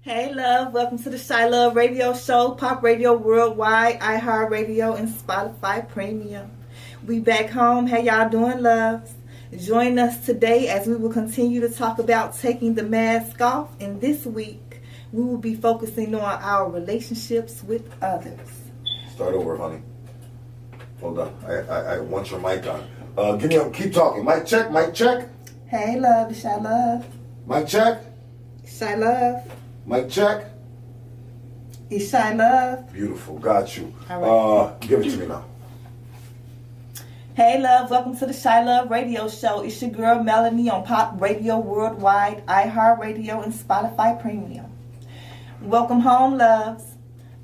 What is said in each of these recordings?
Hey, love. Welcome to the ChiLove radio show, Pop Radio Worldwide, iHeartRadio, and Spotify Premium. We back home. How y'all doing, loves? Join us today as we will continue to talk about taking the mask off. And this week, we will be focusing on our relationships with others. Start over, honey. Hold on. I want your mic on. Keep talking. Mic check, mic check. Hey, love. It's ChiLove. Mic check. ChiLove. Mic check. It's ChiLove. Beautiful. Got you. All right. Give it to me now. Hey, love. Welcome to the ChiLove radio show. It's your girl, Melanie, on Pop Radio Worldwide, iHeartRadio, and Spotify Premium. Welcome home, loves.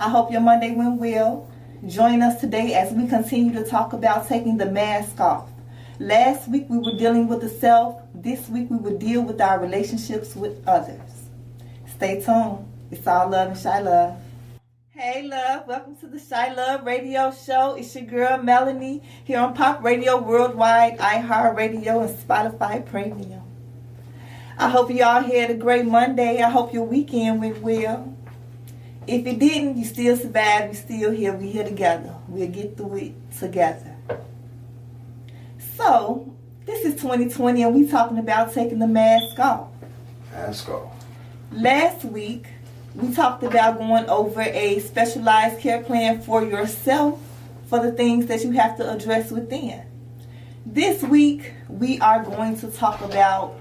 I hope your Monday went well. Join us today as we continue to talk about taking the mask off. Last week, we were dealing with the self. This week, we will deal with our relationships with others. Stay tuned. It's all love and ChiLove. Hey, love. Welcome to the ChiLove radio show. It's your girl, Melanie, here on Pop Radio Worldwide, iHeartRadio, and Spotify Premium. I hope you all had a great Monday. I hope your weekend went well. If it didn't, you still survived. You're still here. We're here together. We'll get through it together. So, this is 2020, and we're talking about taking the mask off. Mask off. Last week, we talked about going over a specialized care plan for yourself for the things that you have to address within. This week, we are going to talk about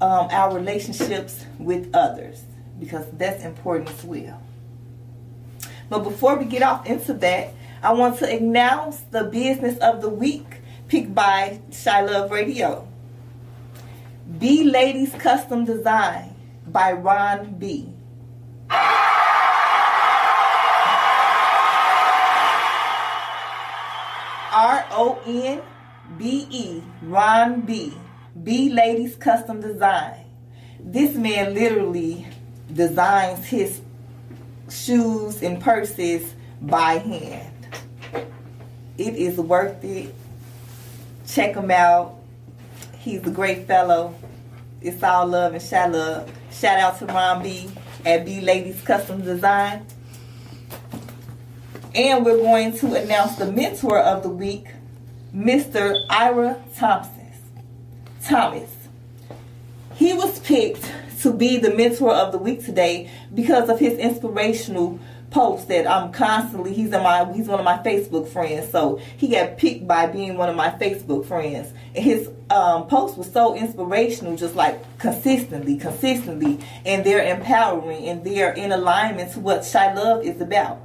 our relationships with others because that's important as well. But before we get off into that, I want to announce the business of the week picked by ChiLove Radio. Be Ladies Custom Design by Ron B. RONBE, Ron B. Be Ladies Custom Design. This man literally designs his shoes and purses by hand. It is worth it. Check him out. He's a great fellow. It's all love and ChiLove. Shout out to Ron B at B Ladies Custom Design. And we're going to announce the mentor of the week, Mr. Ira Thomas. He was picked to be the mentor of the week today because of his inspirational posts that I'm constantly, he's one of my Facebook friends, so he got picked by being one of my Facebook friends. And his post was so inspirational, just like consistently, and they're empowering and they're in alignment to what ChiLove is about.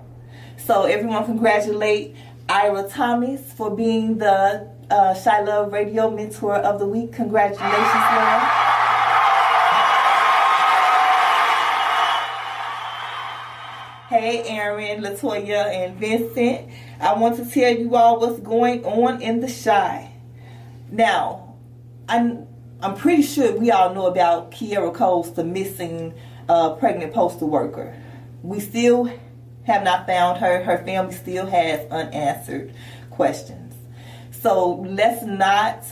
So everyone congratulate Ira Thomas for being the ChiLove Radio Mentor of the Week. Congratulations, love. Hey, Aaron, Latoya, and Vincent. I want to tell you all what's going on in the Chi. Now, I'm pretty sure we all know about Kiera Coles, the missing pregnant postal worker. We still have not found her. Her family still has unanswered questions. So let's not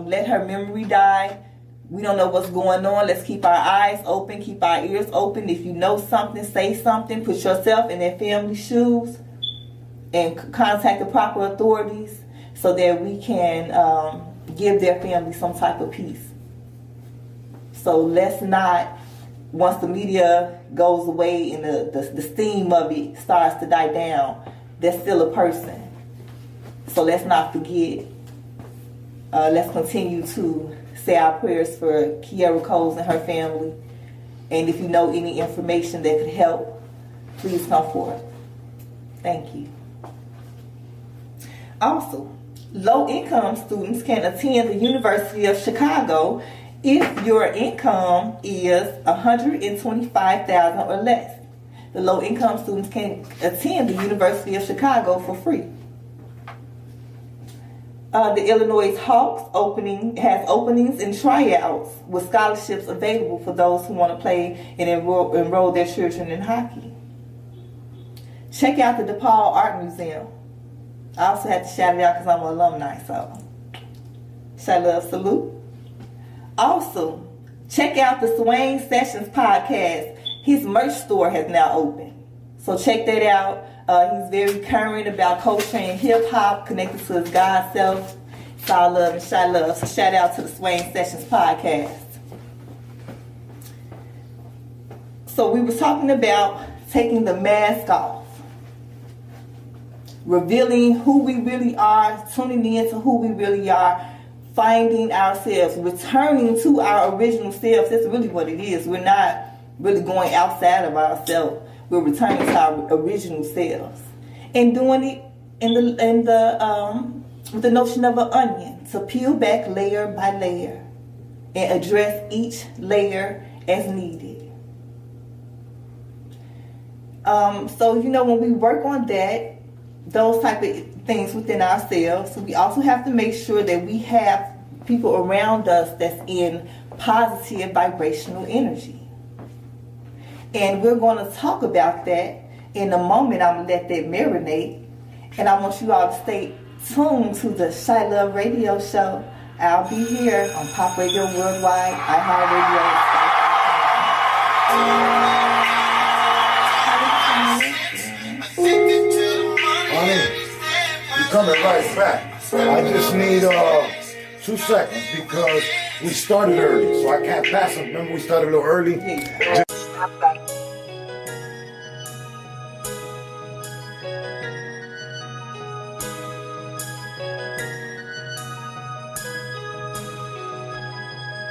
let her memory die. We don't know what's going on. Let's keep our eyes open, keep our ears open. If you know something, say something. Put yourself in their family's shoes and contact the proper authorities so that we can give their family some type of peace. So let's not, once the media goes away and the steam of it starts to die down, there's still a person. So let's not forget. Let's continue to say our prayers for Kiera Coles and her family. And if you know any information that could help, please come forth. Thank you. Also, low-income students can attend the University of Chicago if your income is $125,000 or less. The low-income students can attend the University of Chicago for free. The Illinois Hawks has openings and tryouts with scholarships available for those who want to play and enroll their children in hockey. Check out the DePaul Art Museum. I also have to shout it out because I'm an alumni, so ChiLove salute. Also, check out the Swain Sessions podcast his merch store has now opened. So check that out. He's very current about culture and hip hop, connected to his God self. It's all love and ChiLove. So shout out to the Swain Sessions podcast. So we were talking about taking the mask off, revealing who we really are, tuning in to who we really are, finding ourselves, returning to our original selves. That's really what it is. We're not really going outside of ourselves. We're returning to our original selves, and doing it with the notion of an onion, to peel back layer by layer and address each layer as needed. So when we work on that, those type of things within ourselves, we also have to make sure that we have people around us that's in positive vibrational energy. And we're going to talk about that in a moment. I'm going to let that marinate. And I want you all to stay tuned to the ChiLove radio show. I'll be here on Pop Radio Worldwide, iHeartRadio. Honey, you're coming right back. I just need 2 seconds because we started early, so I can't pass them. Remember we started a little early? Yeah.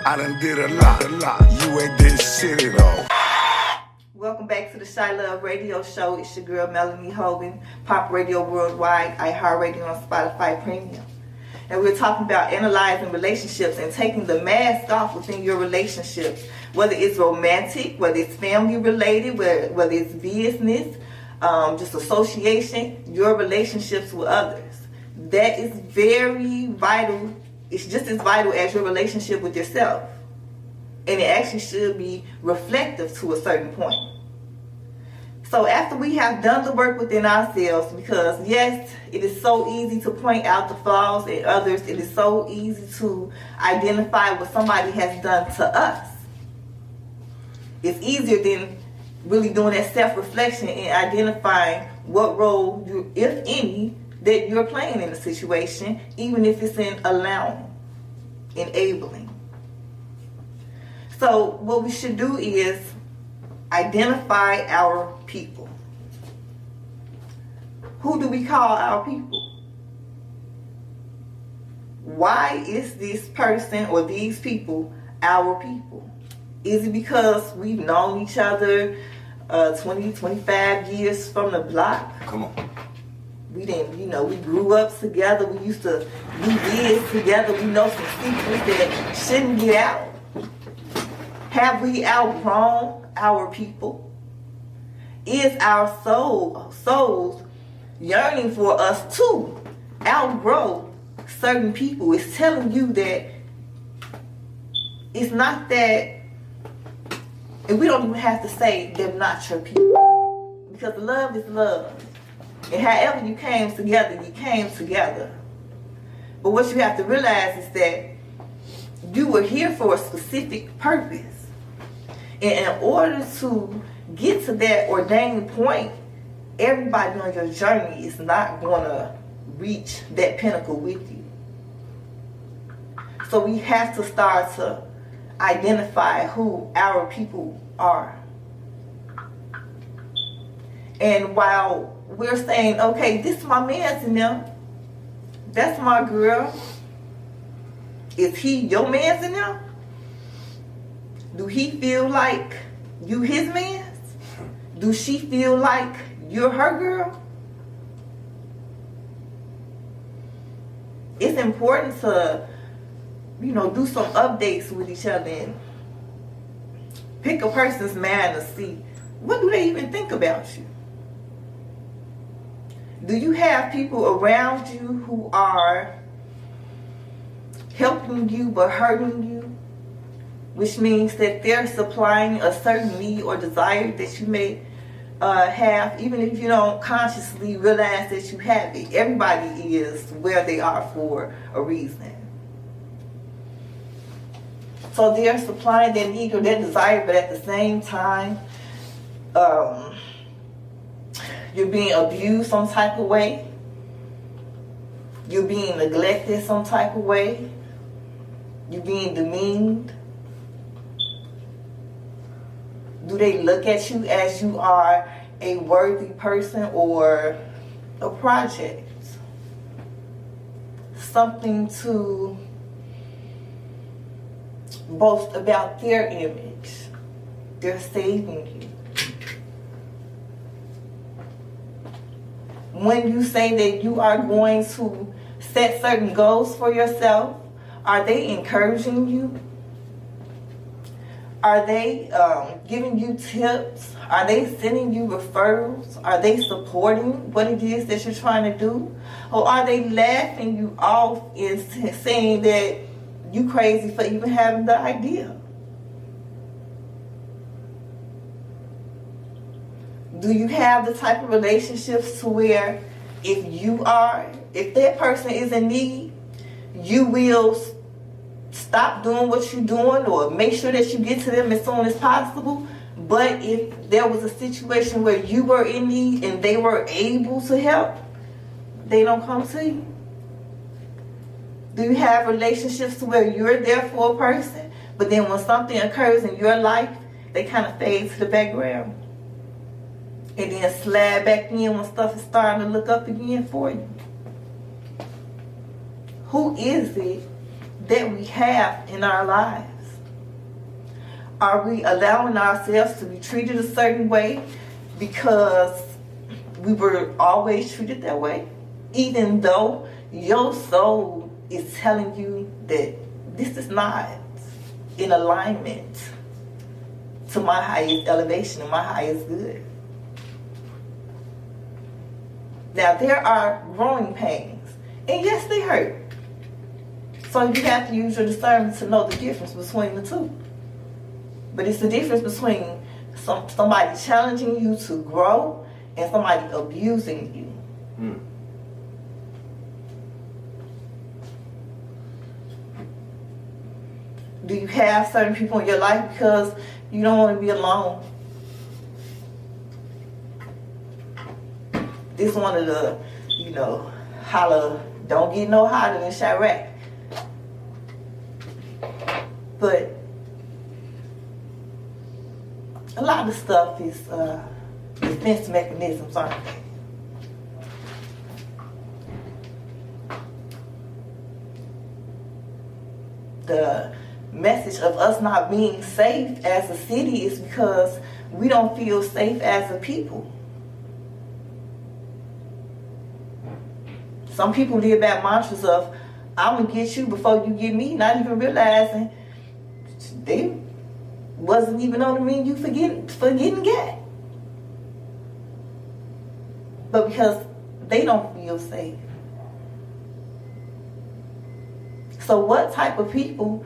I done did a lot. You ain't did shit at all. Welcome back to the ChiLove radio show. It's your girl Melanie Hogan, Pop Radio Worldwide, iHeartRadio on Spotify Premium. And we're talking about analyzing relationships and taking the mask off within your relationships, whether it's romantic, whether it's family related, whether it's business, just association, your relationships with others. That is very vital. It's just as vital as your relationship with yourself. And it actually should be reflective to a certain point. So after we have done the work within ourselves, because yes, it is so easy to point out the flaws in others. It is so easy to identify what somebody has done to us. It's easier than really doing that self-reflection and identifying what role, if any, that you're playing in the situation, even if it's in allowing, enabling. So what we should do is identify our people. Who do we call our people? Why is this person or these people our people? Is it because we've known each other 20, 25 years from the block? Come on. We didn't, we grew up together. We used to do this together. We know some secrets that shouldn't get out. Have we outgrown our people? Is our souls yearning for us to outgrow certain people? It's telling you that it's not that, and we don't even have to say they're not your people, because love is love. And however you came together, you came together. But what you have to realize is that you were here for a specific purpose. And in order to get to that ordained point, everybody on your journey is not going to reach that pinnacle with you. So we have to start to identify who our people are. And while we're saying, okay, this is my man's in them, that's my girl, is he your man's in them? Do he feel like you his man's? Do she feel like you're her girl? It's important to, do some updates with each other and pick a person's mind to see, what do they even think about you? Do you have people around you who are helping you but hurting you? Which means that they're supplying a certain need or desire that you may have, even if you don't consciously realize that you have it. Everybody is where they are for a reason. So they're supplying their need or their desire, but at the same time, you're being abused some type of way, you're being neglected some type of way, you're being demeaned, do they look at you as you are a worthy person or a project? Something to boast about their image. They're saving you. When you say that you are going to set certain goals for yourself, are they encouraging you? Are they giving you tips? Are they sending you referrals? Are they supporting what it is that you're trying to do? Or are they laughing you off and saying that you crazy for even having the idea? Do you have the type of relationships to where if that person is in need, you will stop doing what you're doing or make sure that you get to them as soon as possible? But if there was a situation where you were in need and they were able to help, they don't come to you? Do you have relationships to where you're there for a person, but then when something occurs in your life, they kind of fade to the background and then slide back in when stuff is starting to look up again for you? Who is it that we have in our lives? Are we allowing ourselves to be treated a certain way because we were always treated that way? Even though your soul is telling you that this is not in alignment to my highest elevation and my highest good. Now, there are growing pains, and yes, they hurt. So you have to use your discernment to know the difference between the two. But it's the difference between somebody challenging you to grow and somebody abusing you. Do you have certain people in your life because you don't want to be alone? This one of the, holla, don't get no hotter than Chirac. But a lot of stuff is defense mechanisms, aren't they? The message of us not being safe as a city is because we don't feel safe as a people. Some people live by mantras of, I'm going to get you before you get me, not even realizing they wasn't even on the menu for getting gat. But because they don't feel safe. So what type of people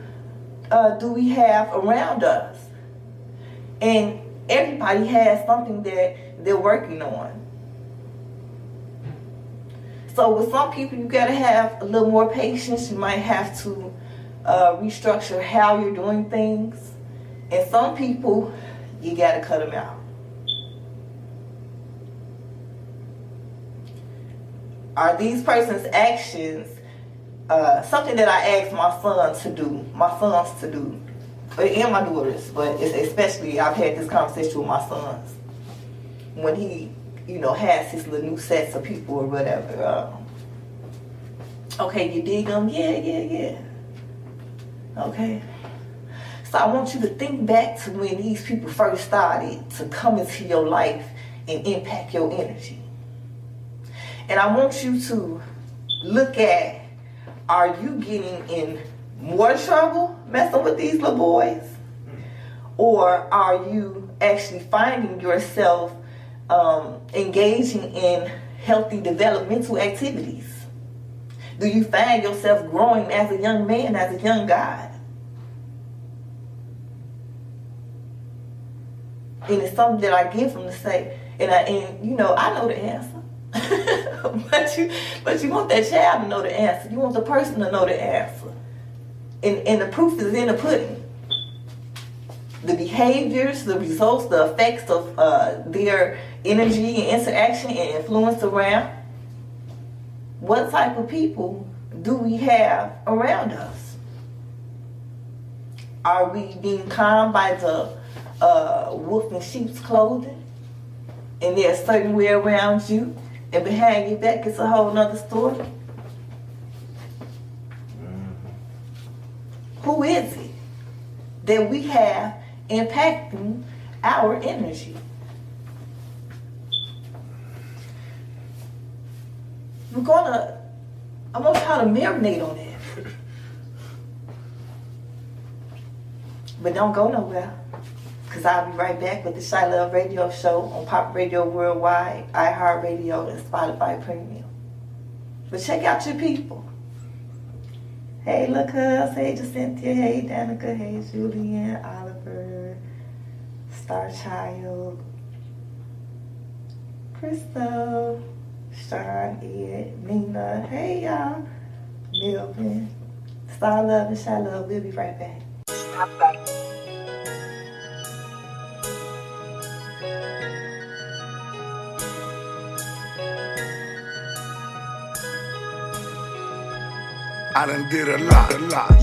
do we have around us? And everybody has something that they're working on. So with some people, you got to have a little more patience. You might have to restructure how you're doing things. And some people, you got to cut them out. Are these person's actions something that I asked my sons to do, and my daughters, but especially I've had this conversation with my sons when he, has his little new sets of people or whatever. Okay, you dig them? Yeah. Okay. So I want you to think back to when these people first started to come into your life and impact your energy. And I want you to look at, are you getting in more trouble messing with these little boys? Or are you actually finding yourself engaging in healthy developmental activities? Do you find yourself growing as a young man, as a young guy? And it's something that I give them to say, and I know the answer. but you want that child to know the answer. You want the person to know the answer. And the proof is in the pudding. the behaviors, the results, the effects of their energy and interaction and influence around? What type of people do we have around us? Are we being calmed by the wolf in sheep's clothing? And there's a certain way around you, and behind your back it's a whole nother story? Who is it that we have impacting our energy? I'm gonna try to marinate on that. But don't go nowhere, because I'll be right back with the ChiLove Radio Show on Pop Radio Worldwide, iHeartRadio, and Spotify Premium. But check out your people. Hey, Lucas. Hey, Jacinthia. Hey, Danica. Hey, Julian, Oliver, Starchild, Crystal, Sean, Ed, Nina. Hey, y'all. Melvin. Star Love and ChiLove. We'll be right back. I done did a lot.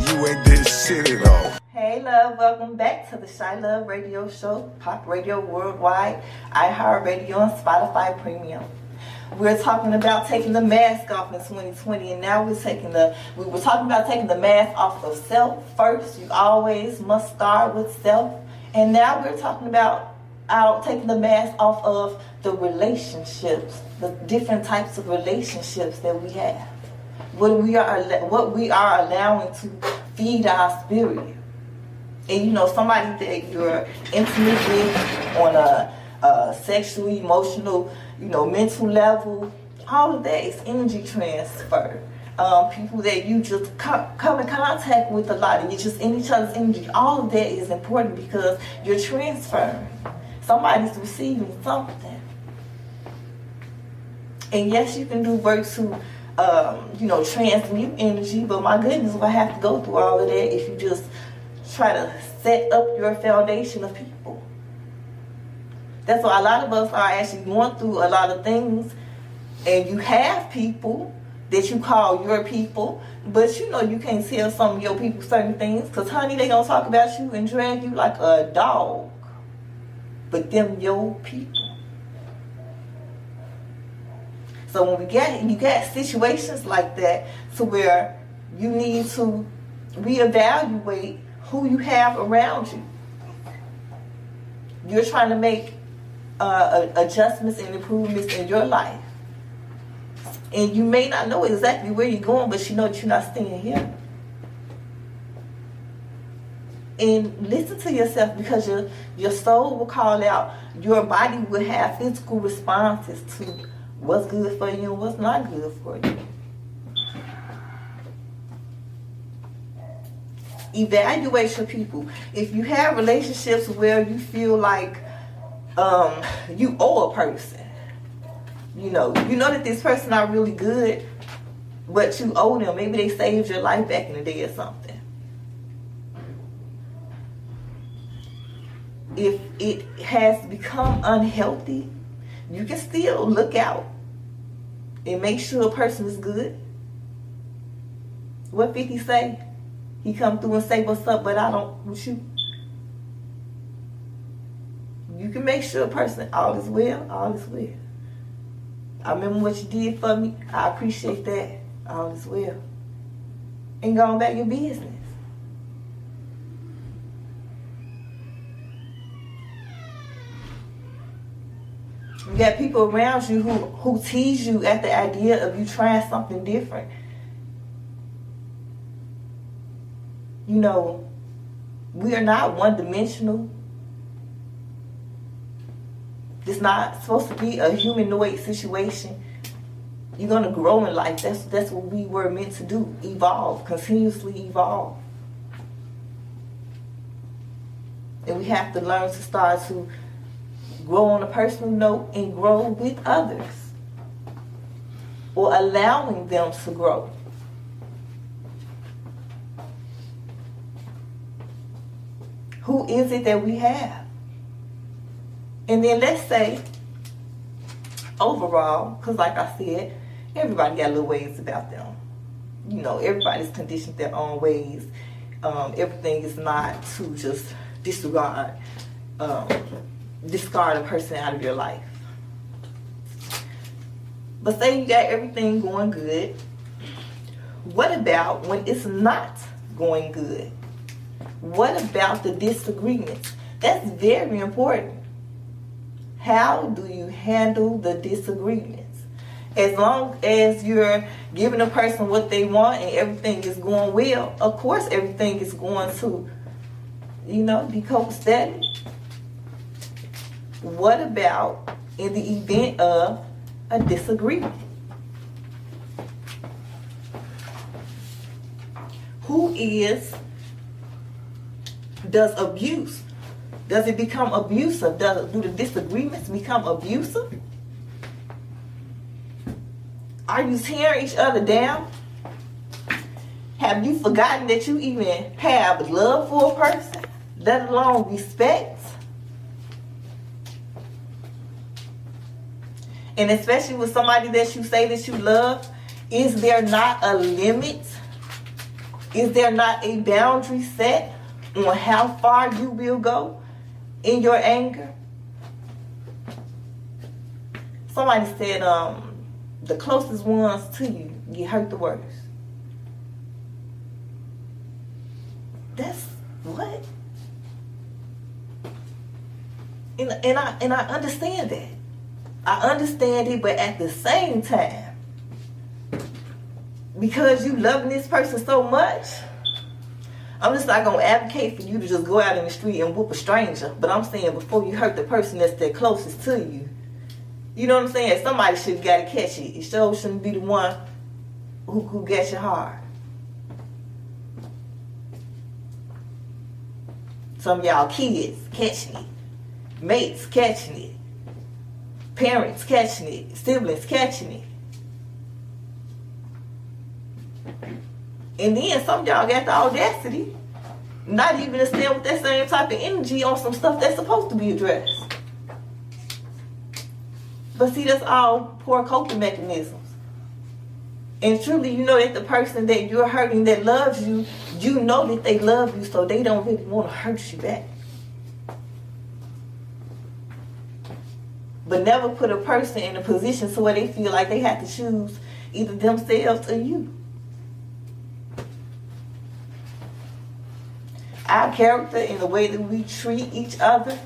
You ain't did shit at all. Hey, love. Welcome back to the ChiLove Radio Show, Pop Radio Worldwide, iHeartRadio, and Spotify Premium. We're talking about taking the mask off in 2020, and now we were talking about taking the mask off of self first. You always must start with self. And now we're talking about taking the mask off of the relationships, the different types of relationships that we have. What we are allowing to feed our spirit. And somebody that you're intimate with on a sexual, emotional, mental level, all of that is energy transfer. People that you just come in contact with a lot, and you're just in each other's energy. All of that is important because you're transferring. Somebody's receiving something. And yes, you can do work to transmute energy, but my goodness, we'll have to go through all of that if you just try to set up your foundation of people. That's why a lot of us are actually going through a lot of things, and you have people that you call your people, but you can't tell some of your people certain things, because honey, they gonna talk about you and drag you like a dog, but them your people. So when you got situations like that, to where you need to reevaluate who you have around you. You're trying to make adjustments and improvements in your life, and you may not know exactly where you're going, but you know that you're not staying here. And listen to yourself, because your soul will call out. Your body will have physical responses to what's good for you and what's not good for you. Evaluate your people. If you have relationships where you feel like you owe a person, you know that this person not really good, but you owe them. Maybe they saved your life back in the day or something. If it has become unhealthy, you can still look out and make sure a person is good. What 50 say? He come through and say, what's up, but I don't shoot. You can make sure a person, all is well, all is well. I remember what you did for me. I appreciate that. All is well. And go on about your business. You got people around you who tease you at the idea of you trying something different. We are not one-dimensional. It's not supposed to be a humanoid situation. You're going to grow in life. That's what we were meant to do. Evolve. Continuously evolve. And we have to learn to start to grow on a personal note and grow with others, or allowing them to grow. Who Who is it that we have? And then let's say, overall, because like I said, everybody got little ways about them. You know, everybody's conditioned their own ways. Everything is not to just discard a person out of your life. But say you got everything going good. What about when it's not going good? What about the disagreements? That's very important. How do you handle the disagreements? As long as you're giving a person what they want and everything is going well, of course everything is going to, be copacetic. What about in the event of a disagreement? Does abuse, does it become abusive? Do the disagreements become abusive? Are you tearing each other down? Have you forgotten that you even have love for a person, let alone respect? And especially with somebody that you say that you love, is there not a limit? Is there not a boundary set on how far you will go in your anger? Somebody said the closest ones to you get hurt the worst. That's what? And I understand that. I understand it, but at the same time, because you loving this person so much, I'm just not going to advocate for you to just go out in the street and whoop a stranger. But I'm saying before you hurt the person that's the closest to you, you know what I'm saying? Somebody should have got to catch it. It sure shouldn't be the one who gets you hard. Some of y'all kids catching it. Mates catching it. Parents catching it. Siblings catching it. And then some of y'all got the audacity not even to stand with that same type of energy on some stuff that's supposed to be addressed. But see, that's all poor coping mechanisms. And truly, you know that the person that you're hurting that loves you, you know that they love you, so they don't really want to hurt you back. But never put a person in a position so where they feel like they have to choose either themselves or you. Our character and the way that we treat each other,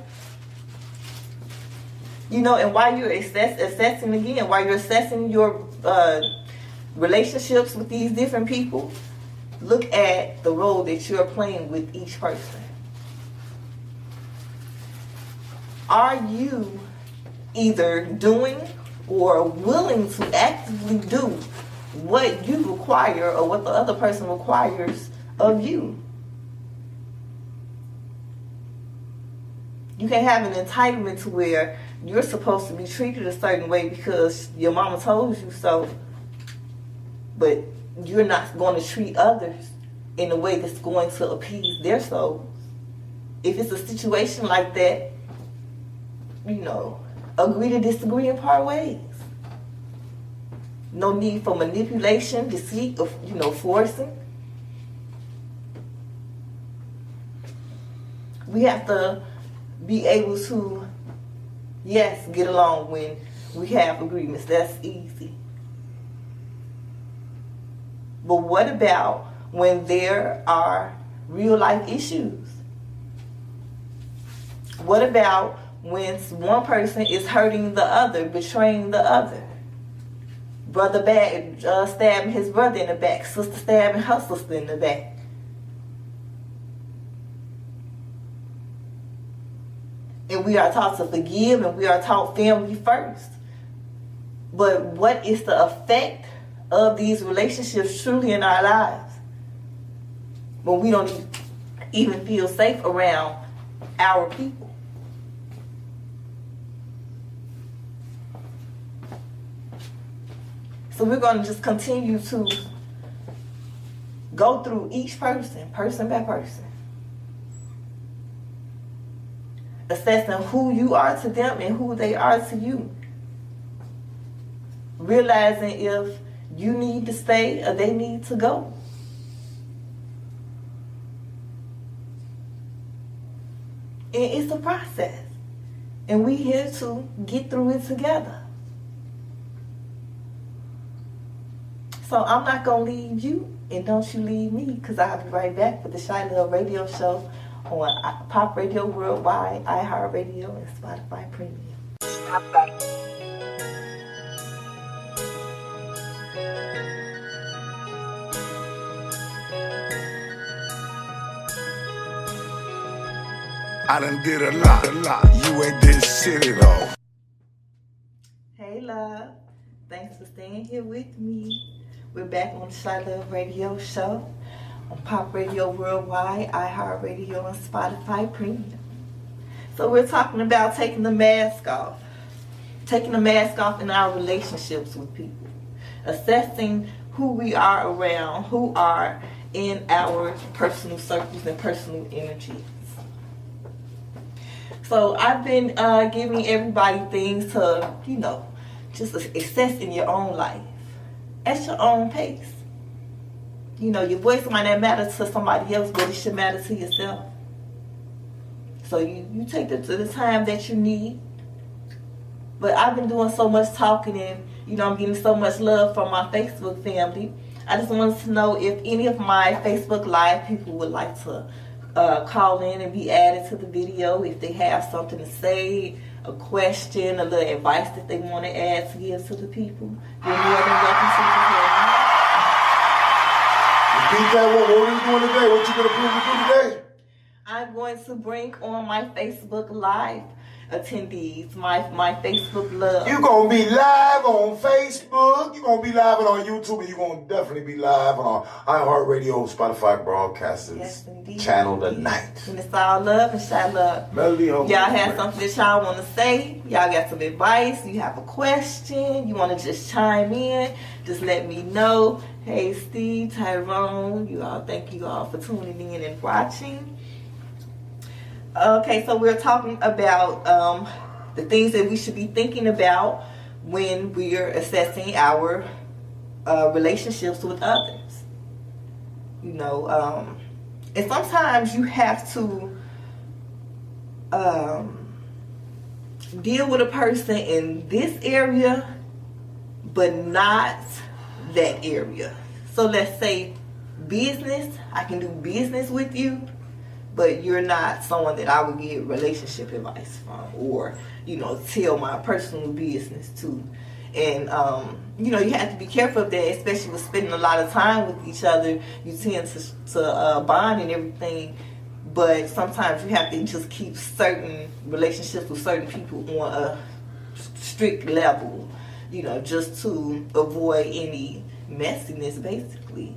and while you're assessing your relationships with these different people, look at the role that you're playing with each person. Are you either doing or willing to actively do what you require or what the other person requires of you? You can't have an entitlement to where you're supposed to be treated a certain way because your mama told you so, but you're not going to treat others in a way that's going to appease their souls. If it's a situation like that, agree to disagree and part ways. No need for manipulation, deceit, or forcing. We have to be able to, yes, get along when we have agreements. That's easy. But what about when there are real life issues? What about when one person is hurting the other, betraying the other? Brother stabbing his brother in the back, sister stabbing her sister in the back. And we are taught to forgive, and we are taught family first. But what is the effect of these relationships truly in our lives when we don't even feel safe around our people? So we're going to just continue to go through each person, person by person. assessing who you are to them and who they are to you. Realizing if you need to stay or they need to go. And it's a process. And we here to get through it together. So I'm not going to leave you, and don't you leave me, because I'll be right back with the ChiLove radio show on Pop Radio Worldwide, iHeartRadio, and Spotify Premium. I'm back. I done did a lot. You ain't did shit at all. Hey, love. Thanks for staying here with me. We're back on the ChiLove radio show on Pop Radio Worldwide, iHeartRadio, and Spotify Premium. So we're talking about taking the mask off. Taking the mask off in our relationships with people. Assessing who we are around, who are in our personal circles and personal energies. So I've been giving everybody things to, just assess in your own life. At your own pace. Your voice might not matter to somebody else, but it should matter to yourself. So you take the time that you need. But I've been doing so much talking and, I'm getting so much love from my Facebook family. I just wanted to know if any of my Facebook Live people would like to call in and be added to the video, if they have something to say, a question, a little advice that they want to add to give to the people. You're more than welcome to Repeat that. What are you doing today? What you going to prove to do today? I'm going to bring on my Facebook Live attendees, my Facebook love. You're going to be live on Facebook. You're going to be live on YouTube. And you're going to definitely be live on iHeartRadio, Spotify Broadcasters channel tonight. And it's all love and ChiLove. Melanie, y'all have something that y'all want to say. Y'all got some advice. You have a question. You want to just chime in. Just let me know. Hey, Steve, Tyrone. Thank you all for tuning in and watching. Okay, so we're talking about the things that we should be thinking about when we're assessing our relationships with others. And sometimes you have to deal with a person in this area, but not that area. So let's say business, I can do business with you, but you're not someone that I would give relationship advice from or, tell my personal business to. And, you have to be careful of that, especially with spending a lot of time with each other. You tend to bond and everything, but sometimes you have to just keep certain relationships with certain people on a strict level, just to avoid any messiness, basically,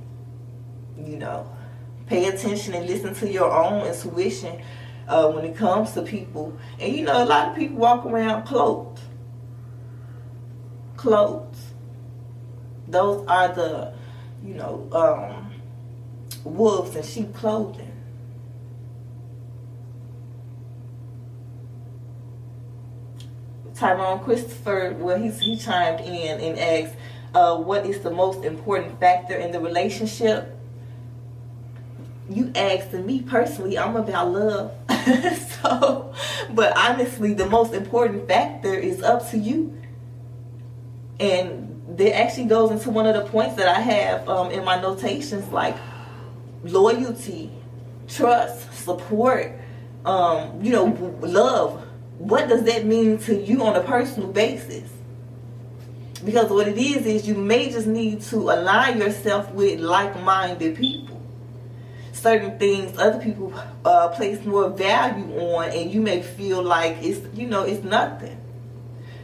Pay attention and listen to your own intuition when it comes to people. And a lot of people walk around cloaked. Clothes. Those are the, wolves in sheep clothing. Tyrone Christopher, he chimed in and asked, what is the most important factor in the relationship? You asking me personally, I'm about love. But honestly, the most important factor is up to you. And that actually goes into one of the points that I have in my notations, like loyalty, trust, support, love. What does that mean to you on a personal basis? Because what it is you may just need to align yourself with like-minded people. Certain things other people place more value on, and you may feel like it's nothing.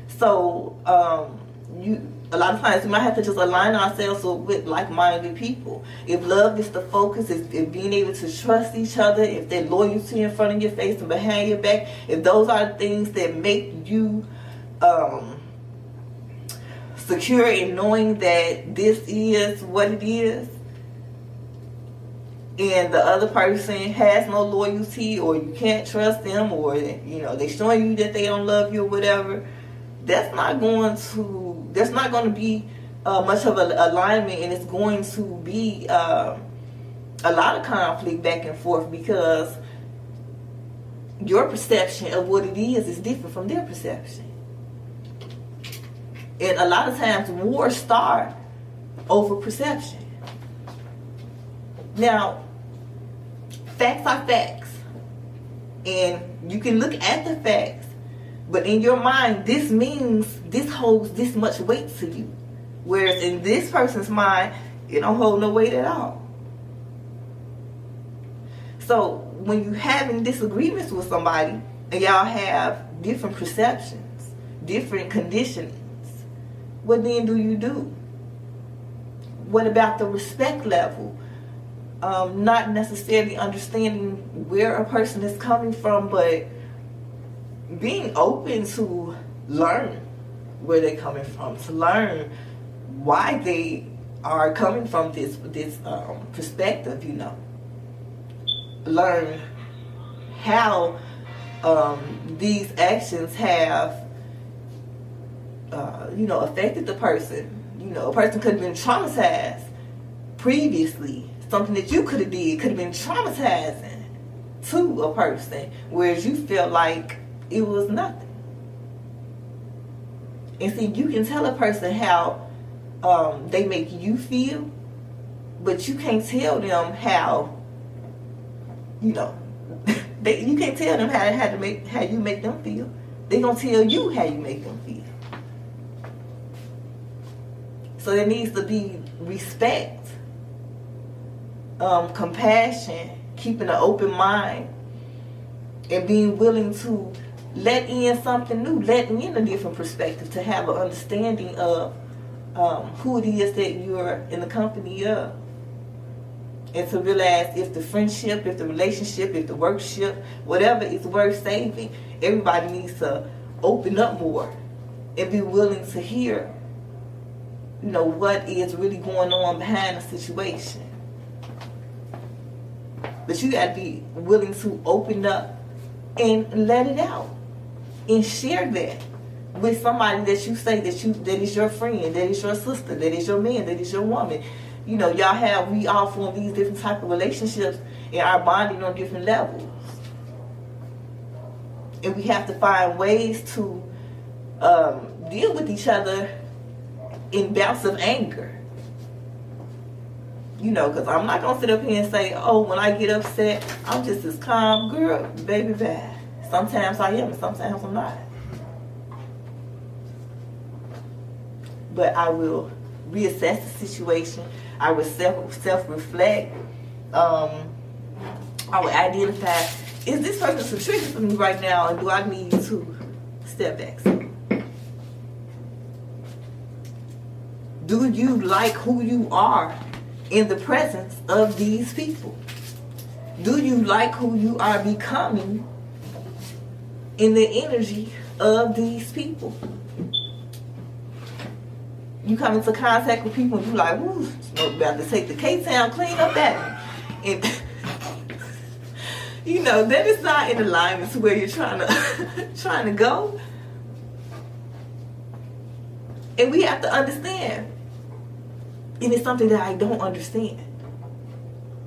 So a lot of times we might have to just align ourselves with like-minded people. If love is the focus, if being able to trust each other, if that loyalty in front of your face and behind your back, if those are the things that make you secure in knowing that this is what it is, and the other person has no loyalty, or you can't trust them, or they're showing you that they don't love you or whatever, that's not going to be much of an alignment, and it's going to be a lot of conflict back and forth, because your perception of what it is different from their perception. And a lot of times wars start over perception. Now, facts are facts, and you can look at the facts, but in your mind, this means this holds this much weight to you, whereas in this person's mind, it don't hold no weight at all. So when you're having disagreements with somebody, and y'all have different perceptions, different conditionings, what then do you do? What about the respect level? Not necessarily understanding where a person is coming from, but being open to learn where they're coming from, to learn why they are coming from this perspective, Learn how these actions have, affected the person. A person could have been traumatized previously. Something that you could have did could have been traumatizing to a person, whereas you felt like it was nothing. And see, you can tell a person how they make you feel, but you can't tell them how, you can't tell them how you make them feel. They're going to tell you how you make them feel. So there needs to be respect, compassion, keeping an open mind, and being willing to let in something new, letting in a different perspective, to have an understanding of who it is that you're in the company of. And to realize if the friendship, if the relationship, if the workship, whatever is worth saving, everybody needs to open up more and be willing to hear, what is really going on behind the situation. But you got to be willing to open up and let it out and share that with somebody that you say that is your friend, that is your sister, that is your man, that is your woman. We all form these different type of relationships, and our bonding on different levels. And we have to find ways to deal with each other in bouts of anger. Because I'm not going to sit up here and say, oh, when I get upset, I'm just this calm girl, baby, bad. Sometimes I am, and sometimes I'm not. But I will reassess the situation. I will self-reflect. I will identify, is this person some triggers for me right now, and do I need to step back? Do you like who you are in the presence of these people? Do you like who you are becoming in the energy of these people? You come into contact with people and you like, woo, I'm about to take the Chitown clean up at me. And that is not in alignment to where you're trying to go. And we have to understand. And it's something that I don't understand.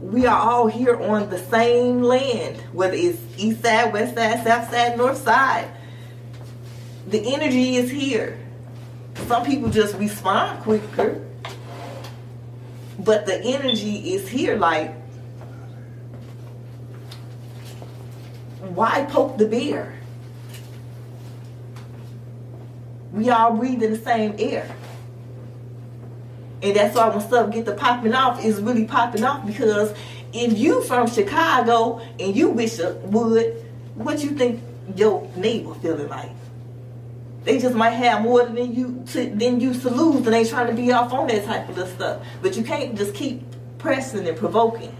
We are all here on the same land, whether it's east side, west side, south side, north side. The energy is here. Some people just respond quicker, but the energy is here. Like, why poke the bear? We all breathe in the same air. And that's why when stuff get to popping off, it's really popping off, because if you from Chicago and you Bishopwood, what you think your neighbor feeling like? They just might have more than you to lose, and they trying to be off on that type of stuff. But you can't just keep pressing and provoking.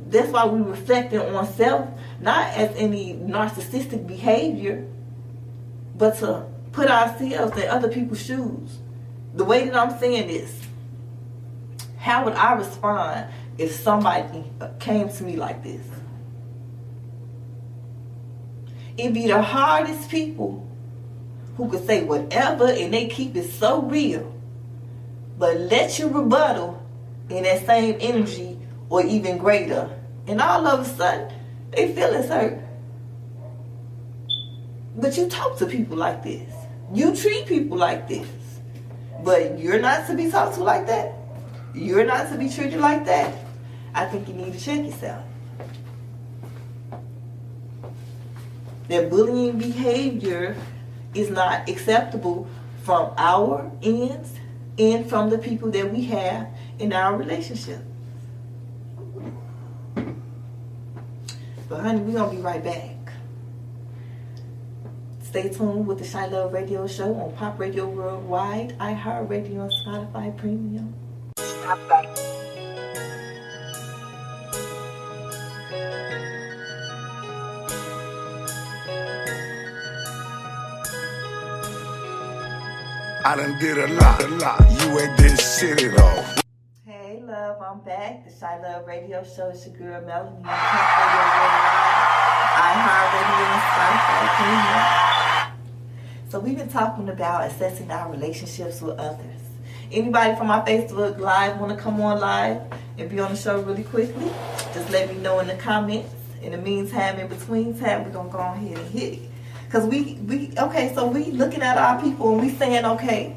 That's why we reflecting on self, not as any narcissistic behavior, but to put ourselves in other people's shoes. the way that I'm saying this, how would I respond if somebody came to me like this? It'd be the hardest people who could say whatever and they keep it so real, but let you rebuttal in that same energy or even greater, and all of a sudden they feelings hurt. But you talk to people like this, you treat people like this, but you're not to be talked to like that. You're not to be treated like that. I think you need to check yourself. That bullying behavior is not acceptable from our ends and from the people that we have in our relationship. But honey, we're going to be right back. Stay tuned with the ChiLove Radio Show on Pop Radio Worldwide, iHeartRadio, and Spotify Premium. I'm back. I done did a lot. You ain't did shit at all. Hey, love, I'm back. The ChiLove Radio Show. It's your girl, Melanie. On Pop Radio Worldwide, iHeartRadio, and Spotify Premium. So we've been talking about assessing our relationships with others. Anybody from my Facebook Live want to come on live and be on the show really quickly? Just let me know in the comments. In the meantime, in between time, we're going to go ahead and hit it. Because okay, so we looking at our people and we saying, okay,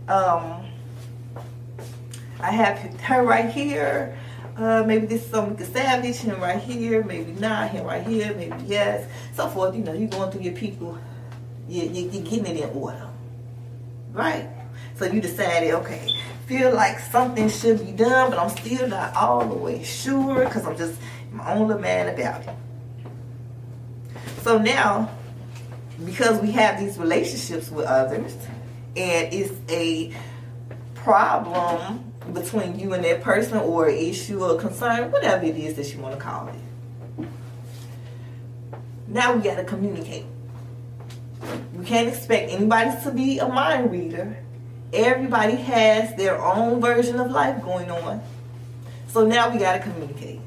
I have her right here. Maybe this is something we can salvage. Him right here, maybe not. Him right here, maybe yes. So forth, you know, you're going through your people. You're getting it in order. Right? So you decided, okay, feel like something should be done, but I'm still not all the way sure because I'm just my own little man about it. So now, because we have these relationships with others, and it's a problem between you and that person, or an issue or concern, whatever it is that you want to call it. Now we got to communicate. We can't expect anybody to be a mind reader. Everybody has their own version of life going on. So now we got to communicate.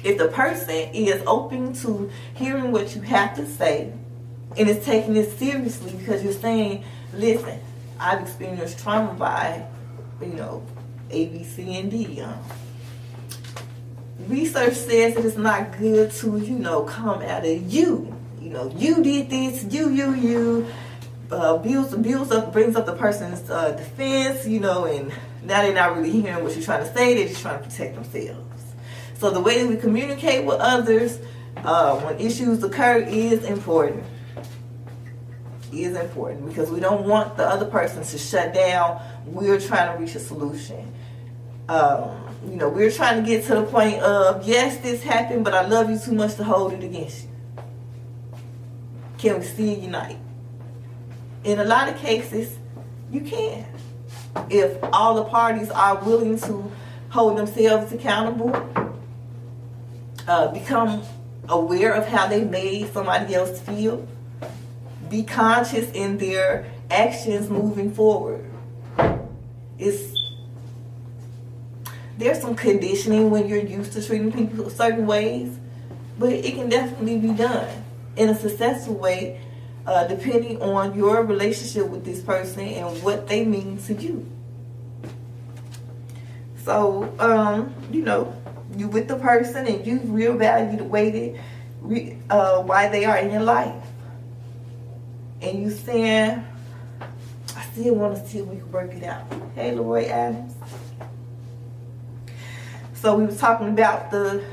If the person is open to hearing what you have to say and is taking it seriously because you're saying, listen, I've experienced trauma by, A, B, C, and D. Research says that it's not good to, come out of you. You did this, you. Abuse brings up the person's defense, and now they're not really hearing what you're trying to say. They're just trying to protect themselves. So the way that we communicate with others when issues occur is important. Because we don't want the other person to shut down. We're trying to reach a solution. We're trying to get to the point of, yes, this happened, but I love you too much to hold it against you. Can we still unite? In a lot of cases, you can. If all the parties are willing to hold themselves accountable, become aware of how they made somebody else feel, be conscious in their actions moving forward. There's some conditioning when you're used to treating people certain ways, but it can definitely be done in a successful way, depending on your relationship with this person and what they mean to you. So, you with the person and you real value the way why they are in your life. And you saying, I still want to see if we can work it out. Hey, Leroy Adams. So we were talking about the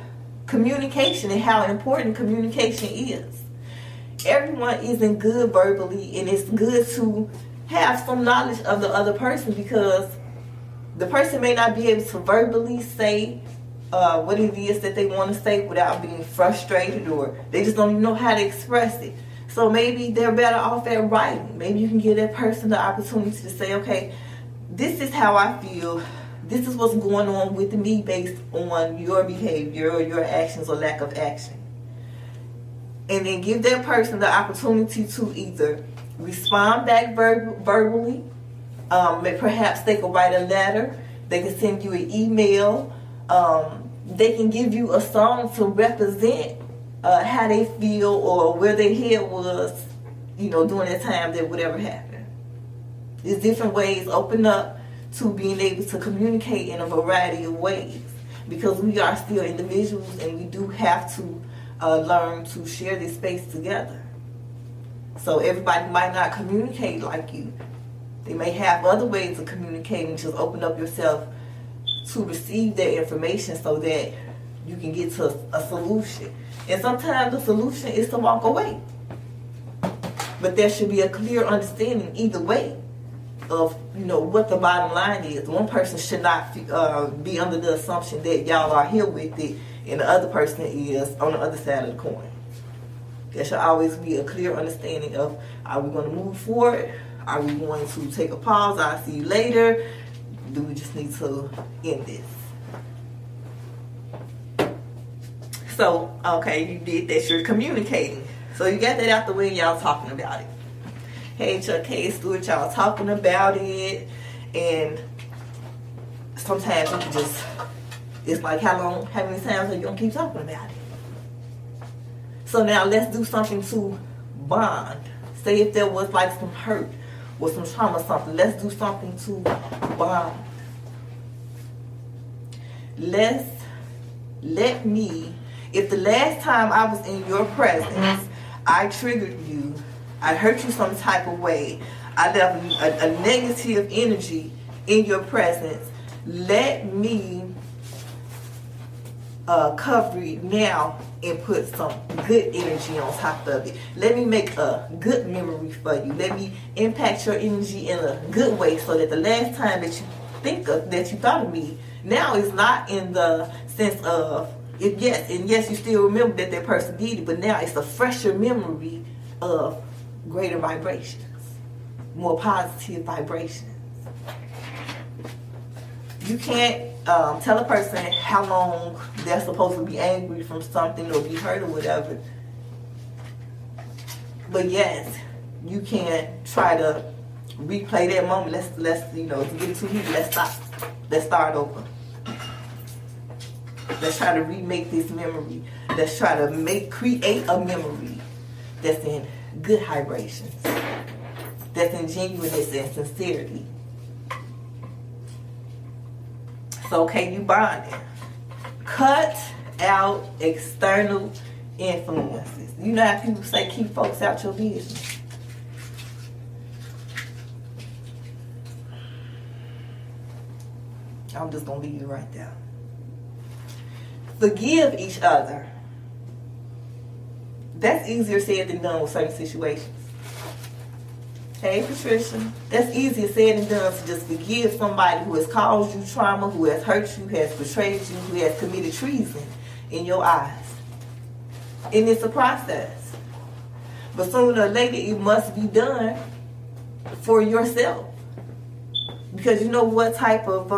communication and how important communication is. Everyone isn't good verbally, and it's good to have some knowledge of the other person, because the person may not be able to verbally say what it is that they want to say without being frustrated, or they just don't even know how to express it. So maybe they're better off at writing. Maybe you can give that person the opportunity to say, okay, this is how I feel. This is what's going on with me based on your behavior or your actions or lack of action. And then give that person the opportunity to either respond back verbally. Perhaps they can write a letter. They can send you an email. They can give you a song to represent how they feel or where their head was, during that time that whatever happened. There's different ways open up to being able to communicate in a variety of ways, because we are still individuals and we do have to learn to share this space together. So everybody might not communicate like you. They may have other ways of communicating. Just open up yourself to receive that information so that you can get to a solution. And sometimes the solution is to walk away. But there should be a clear understanding either way of, what the bottom line is. One person should not be under the assumption that y'all are here with it and the other person is on the other side of the coin. There should always be a clear understanding of, are we going to move forward? Are we going to take a pause? I'll see you later. Do we just need to end this? So, okay, you did that. You're communicating. So you got that out the way and y'all talking about it. Hey, Chuck, hey, Stuart, y'all talking about it. And sometimes you can just, it's like how many times are you going to keep talking about it? So now let's do something to bond. Say if there was like some hurt or some trauma or something, let's do something to bond. Let me, if the last time I was in your presence, I triggered you, I hurt you some type of way, I left a negative energy in your presence, let me cover it now and put some good energy on top of it. Let me make a good memory for you. Let me impact your energy in a good way so that the last time that you think of, that you thought of me, now it's not in the sense of, yes, you still remember that person did it, but now it's a fresher memory of greater vibrations, more positive vibrations. You can't tell a person how long they're supposed to be angry from something or be hurt or whatever. But yes, you can try to replay that moment. Let's to get too heated, let's stop. Let's start over. Let's try to remake this memory. Let's try to create a memory that's in good vibrations, that's in genuineness and sincerity. So, okay, you bonding. Cut out external influences. You know how people say keep folks out your business. I'm just going to leave you right there. Forgive each other. That's easier said than done with certain situations. Hey, Patricia. That's easier said than done to just forgive somebody who has caused you trauma, who has hurt you, has betrayed you, who has committed treason in your eyes. And it's a process. But sooner or later, it must be done for yourself. Because you know what type of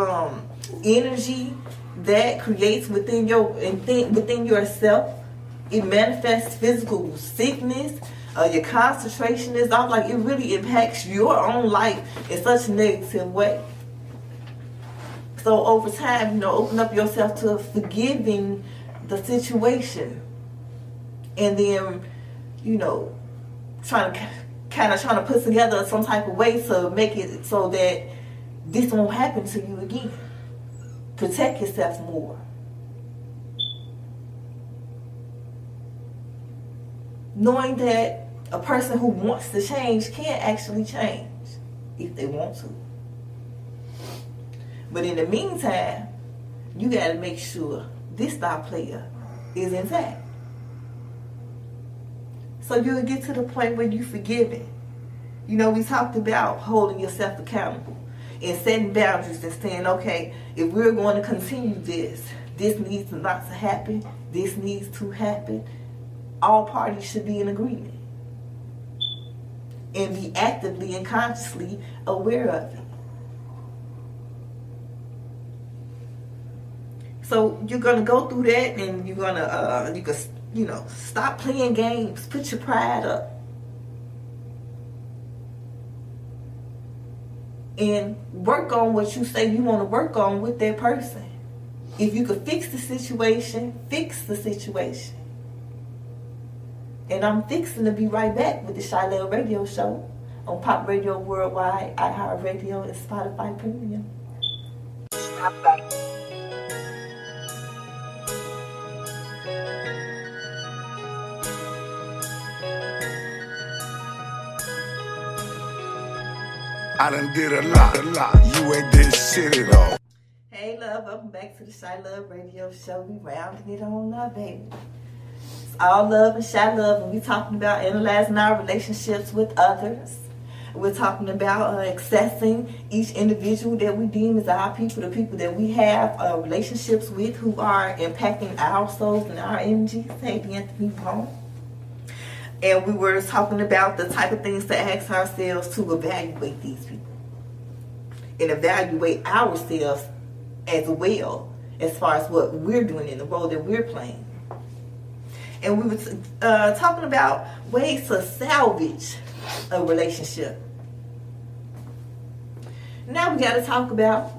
energy that creates within yourself. It manifests physical sickness. Your concentration is off. Like, it really impacts your own life in such a negative way. So over time, open up yourself to forgiving the situation, and then trying to put together some type of way to make it so that this won't happen to you again. Protect yourself more. Knowing that a person who wants to change can actually change if they want to. But in the meantime, you got to make sure this star player is intact. So you'll get to the point where you forgive it. We talked about holding yourself accountable and setting boundaries and saying, okay, if we're going to continue this needs not to happen, this needs to happen. All parties should be in agreement and be actively and consciously aware of it. So you're gonna go through that, and you're gonna you can stop playing games. Put your pride up. and work on what you say you want to work on with that person. If you could fix the situation, fix the situation. And I'm fixing to be right back with the ChiLove Radio Show on Pop Radio Worldwide, iHeartRadio, and Spotify Premium. I done did a lot. You ain't did shit at all. Hey, love, welcome back to the ChiLove Radio Show. We rounding it on up, baby. It's all love and ChiLove, and we talking about analyzing our relationships with others. We're talking about accessing each individual that we deem as our people, the people that we have relationships with who are impacting our souls and our energies. Hey, Anthony Bone. And we were talking about the type of things to ask ourselves to evaluate these people. And evaluate ourselves as well, as far as what we're doing in the role that we're playing. And we were talking about ways to salvage a relationship. Now we got to talk about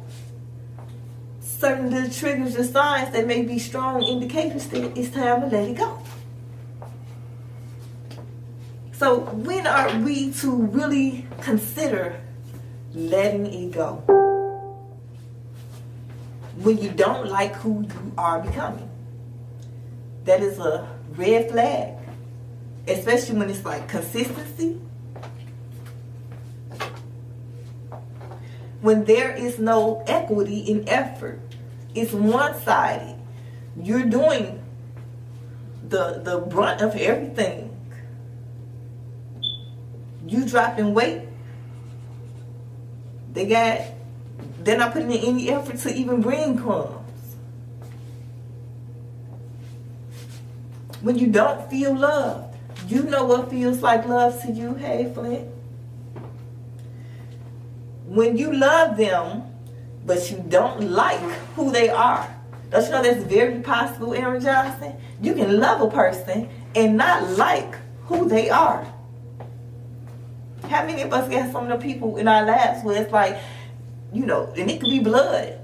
certain little triggers and signs that may be strong indicators that it's time to let it go. So when are we to really consider letting it go? When you don't like who you are becoming. That is a red flag. Especially when it's like consistency. When there is no equity in effort. It's one-sided. You're doing the brunt of everything. You dropping weight. They're not putting in any effort to even bring crumbs. When you don't feel loved, you know what feels like love to you. Hey, Flint. When you love them, but you don't like who they are. Don't you know that's very possible, Aaron Johnson? You can love a person and not like who they are. How many of us got some of the people in our lives where it's like, you know, and it could be blood.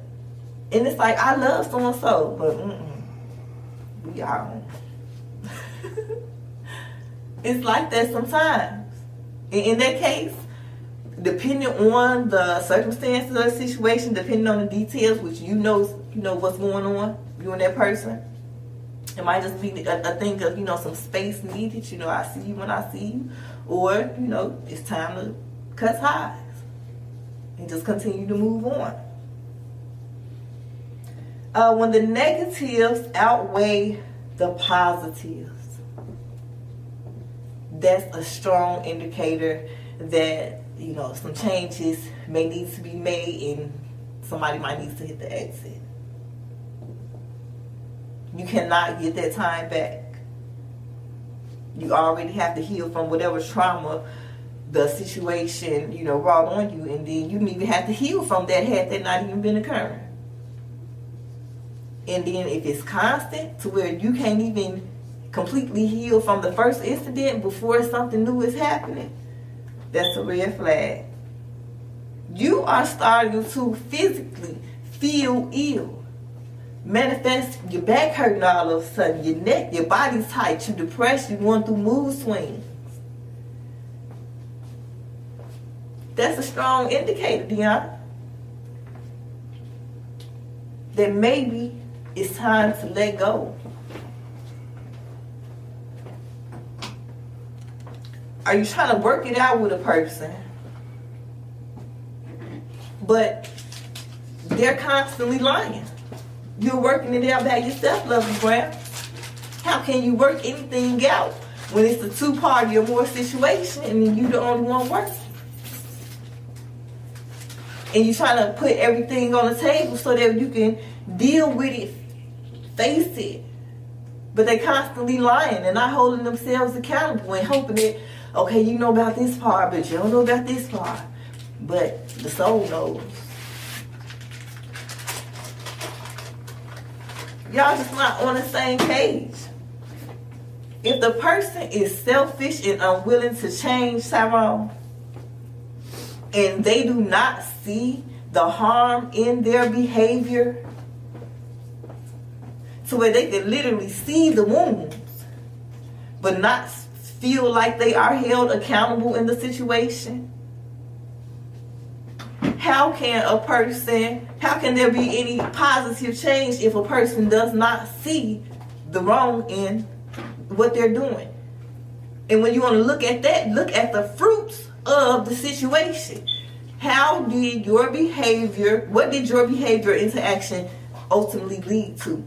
And it's like, I love so-and-so, but we are. It's like that sometimes. In that case, depending on the circumstances of the situation, depending on the details, which you know what's going on, you and that person, it might just be a thing of, some space needed. I see you when I see you. Or, it's time to cut ties and just continue to move on. When the negatives outweigh the positives, that's a strong indicator that, some changes may need to be made and somebody might need to hit the exit. You cannot get that time back. You already have to heal from whatever trauma the situation, brought on you. And then you even have to heal from that had that not even been occurring. And then if it's constant to where you can't even completely heal from the first incident before something new is happening, that's a red flag. You are starting to physically feel ill. Manifest your back hurting all of a sudden, your neck, your body's tight, you're depressed, you're going through mood swings. That's a strong indicator, Deanna, that maybe it's time to let go. Are you trying to work it out with a person, but they're constantly lying? You're working it out by yourself, lovely Brown. How can you work anything out when it's a two-party or more situation and then you're the only one working? And you're trying to put everything on the table so that you can deal with it, face it. But they constantly lying and not holding themselves accountable and hoping that, okay, you know about this part, but you don't know about this part. But the soul knows. Y'all just not on the same page. If the person is selfish and unwilling to change, Tyrone, and they do not see the harm in their behavior, to where they can literally see the wounds, but not feel like they are held accountable in the situation? How can there be any positive change if a person does not see the wrong in what they're doing? And when you want to look at that, look at the fruits of the situation. What did your behavior interaction ultimately lead to?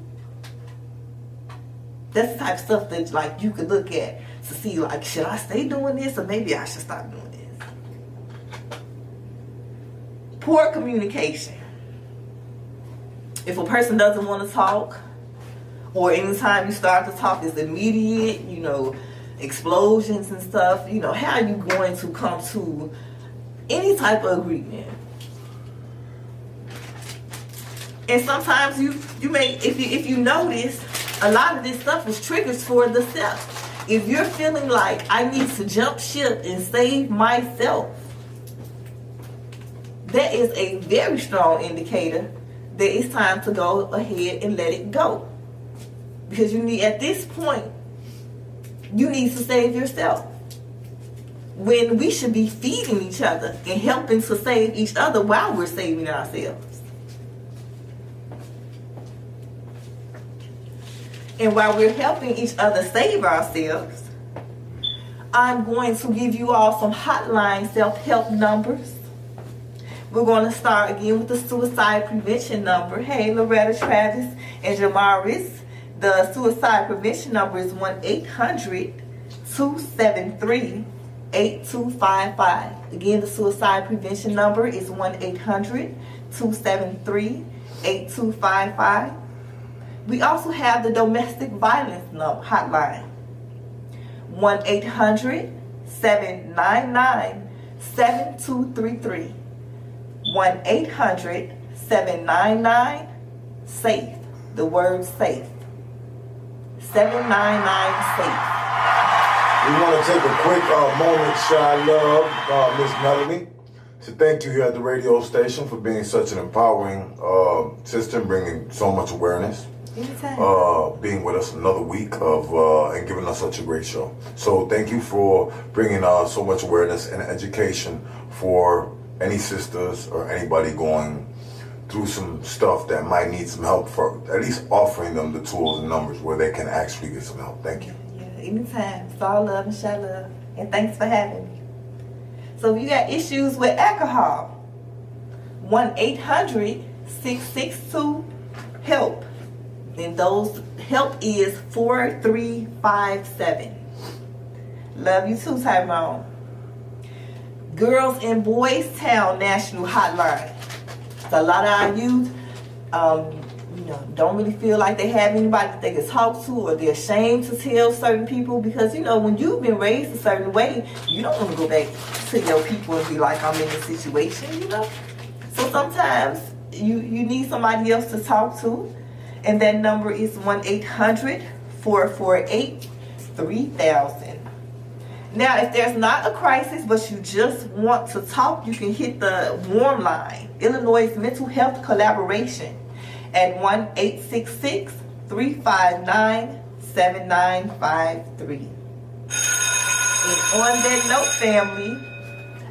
That's the type of stuff that like you could look at to see, like, should I stay doing this, or maybe I should stop doing this? Poor communication. If a person doesn't want to talk, or anytime you start to talk is immediate, explosions and stuff, how are you going to come to any type of agreement? And sometimes you may, if you notice, a lot of this stuff is triggers for the self. If you're feeling like I need to jump ship and save myself, that is a very strong indicator that it's time to go ahead and let it go. Because at this point, you need to save yourself. When we should be feeding each other and helping to save each other while we're saving ourselves. And while we're helping each other save ourselves, I'm going to give you all some hotline self-help numbers. We're going to start again with the suicide prevention number. Hey, Loretta, Travis, and Jamaris. The suicide prevention number is 1-800-273-8255. Again, the suicide prevention number is 1-800-273-8255. We also have the domestic violence hotline. 1-800-799-7233. 1-800-799-SAFE. The word SAFE. 799-SAFE. We want to take a quick moment, ChiLove, Miss Melanie, to thank you here at the radio station for being such an empowering sister, bringing so much awareness. Anytime. Being with us another week and giving us such a great show. So thank you for bringing so much awareness and education for any sisters or anybody going through some stuff that might need some help, for at least offering them the tools and numbers where they can actually get some help. Thank you. Yeah, anytime. It's all love and ChiLove. And thanks for having me. So if you got issues with alcohol, 1-800-662-HELP. And those help is 4357. Love you too, Tyrone. Girls and Boys Town National Hotline. So a lot of our youth, don't really feel like they have anybody that they can talk to, or they're ashamed to tell certain people, because when you've been raised a certain way, you don't want to go back to your people and be like, I'm in this situation, So sometimes you need somebody else to talk to, and that number is 1-800-448-3000. Now, if there's not a crisis, but you just want to talk, you can hit the warm line, Illinois Mental Health Collaboration, at 1-866-359-7953. And on that note, family,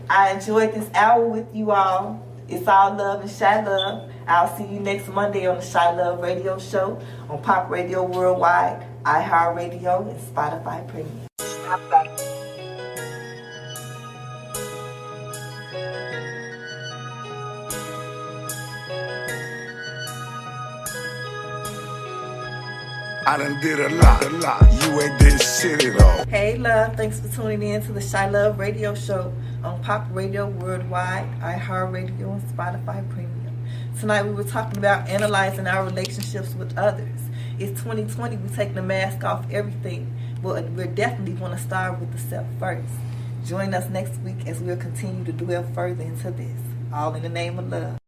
I enjoyed this hour with you all. It's all love and ChiLove. I'll see you next Monday on the ChiLove Radio Show on Pop Radio Worldwide, iHeartRadio, and Spotify Premium. I done did a lot. You ain't did shit at all. Hey, love. Thanks for tuning in to the ChiLove Radio Show on Pop Radio Worldwide, iHeartRadio, and Spotify Premium. Tonight we were talking about analyzing our relationships with others. It's 2020. We're taking the mask off everything. But we definitely want to start with the self first. Join us next week as we'll continue to dwell further into this. All in the name of love.